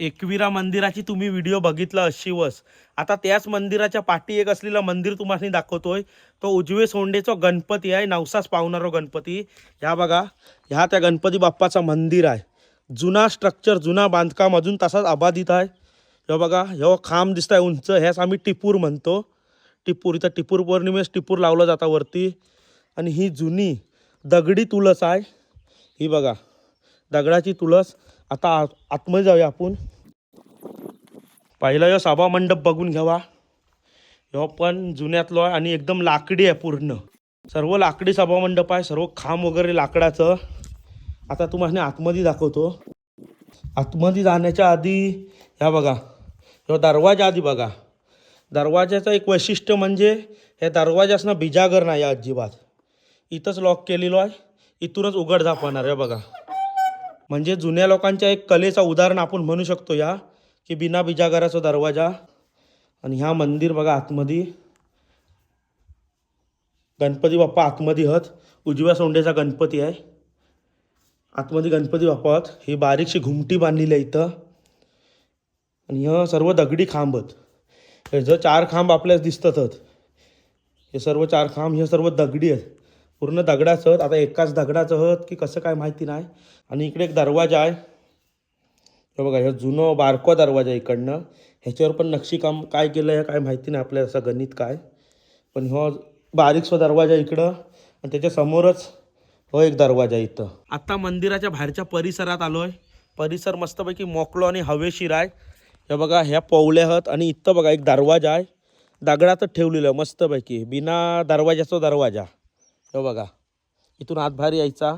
एकविरा मंदिराची तुम्ही व्हिडिओ बघितला अशीवच. आता त्याच मंदिराच्या पाठी एक असलेला मंदिर तुम्हाला दाखवतोय. तो उजवे सोंडेचा गणपती आहे, नवसास पावणारा गणपती. ह्या बघा, ह्या त्या गणपती बाप्पाचा मंदिर आहे. जुना स्ट्रक्चर, जुना बांधकाम अजून तसाच अबाधित आहे. हे बघा, हे खांब दिसत आहे उंच, ह्याच आम्ही टिपूर म्हणतो. टिपूर, इथं टिपूर पौर्णिमेस टिपूर लावलं जातं वरती. आणि ही जुनी दगडी तुळस आहे. ही बघा, दगडाची तुळस. आता आतमध्ये जाऊया आपण. पहिला ह्यो सभा मंडप बघून घ्यावा. ह्यो पण जुन्यातलो आहे आणि एकदम लाकडी आहे पूर्ण. सर्व लाकडी सभा मंडप आहे, सर्व खांब वगैरे लाकडाचं. आता तुम्हाला आतमध्ये दाखवतो. आतमध्ये जाण्याच्या आधी ह्या बघा, ह्यो दरवाजा आधी बघा. दरवाजाचं एक वैशिष्ट्य म्हणजे ह्या दरवाजासनं बिजागर नाही अजिबात. इथंच लॉक केलेलो आहे, इथूनच उघड झापणार आहे बघा. म्हणजे जुन्या लोकांच्या एक कलेचा उदाहरण आपण म्हणू शकतो या, की बिना बिजागराचा दरवाजा. आणि ह्या मंदिर बघा आतमध्ये. गणपती बाप्पा आतमध्ये हत, उजव्या सोंडेचा गणपती आहे. आतमध्ये गणपती बाप्पा हत. ही बारीकशी घुमटी बांधलेली आहे इथं. आणि ह्या सर्व दगडी खांब आहेत. हे जर 4 खांब आपल्याला दिसतात, हे सर्व 4 खांब हे सर्व दगडी आहेत, पूर्ण दगडाचं आहेत. आता एकाच दगडाचं आहेत की कसं काय माहिती नाही. आणि इकडे एक दरवाजा आहे. हे बघा, हे जुनं बारका दरवाजा आहे इकडनं. ह्याच्यावर पण नक्षीकाम काय केलं आहे काय माहिती नाही आपल्याला, असं गणित काय. पण हो बारीकसा दरवाजा इकडं आणि त्याच्या समोरच हो एक दरवाजा इथं. आता मंदिराच्या बाहेरच्या परिसरात आलोय. परिसर मस्तपैकी मोकळो आणि हवेशीर आहे. हे बघा, ह्या पवल्या आहेत आणि इथं बघा एक दरवाजा आहे, दगडातच ठेवलेलं आहे मस्तपैकी, बिना दरवाजाचा दरवाजा. हे बघा, इथून आत बाहेर यायचा.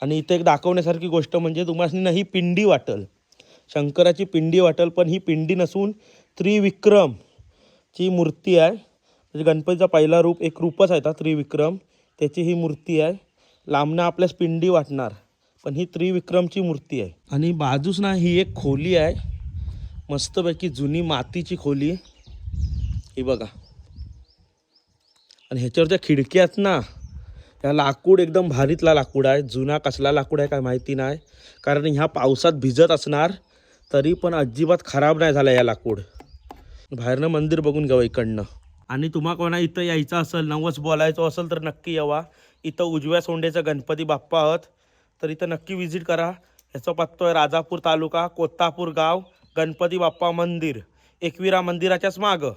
आणि इथं एक दाखवण्यासारखी गोष्ट म्हणजे तुम्हाला ना ही पिंडी वाटेल, शंकराची पिंडी वाटेल. पण ही पिंडी नसून त्रिविक्रमची मूर्ती आहे. म्हणजे गणपतीचा पहिला रूप, एक रूपच आहे त्रिविक्रम, त्याची ही मूर्ती आहे. लांबनं आपल्यास पिंडी वाटणार, पण ही त्रिविक्रमची मूर्ती आहे. आणि बाजूस ना ही एक खोली आहे, मस्तपैकी जुनी मातीची खोली. ही बघा, आणि ह्याच्यावर त्या खिडक्या आहेत ना, त्या लाकूड एकदम भारीतला लाकूड आहे. जुना कसला लाकूड आहे काय माहिती नाही, कारण ह्या पावसात भिजत असणार तरी पण अजिबात खराब नाही झाला या लाकूड. बाहेरनं मंदिर बघून घ्यावं इकडनं. आणि तुम्हा कोणा इथं यायचं असेल, नवस बोलायचं असेल तर नक्की यावा. इथं उजव्या सोंडेचा गणपती बाप्पा आहात, तर इथं नक्की व्हिजिट करा. ह्याचा पत्तो आहे राजापूर तालुका, कोत्तापूर गाव, गणपती बाप्पा मंदिर, एकविरा मंदिराच्याच मागं.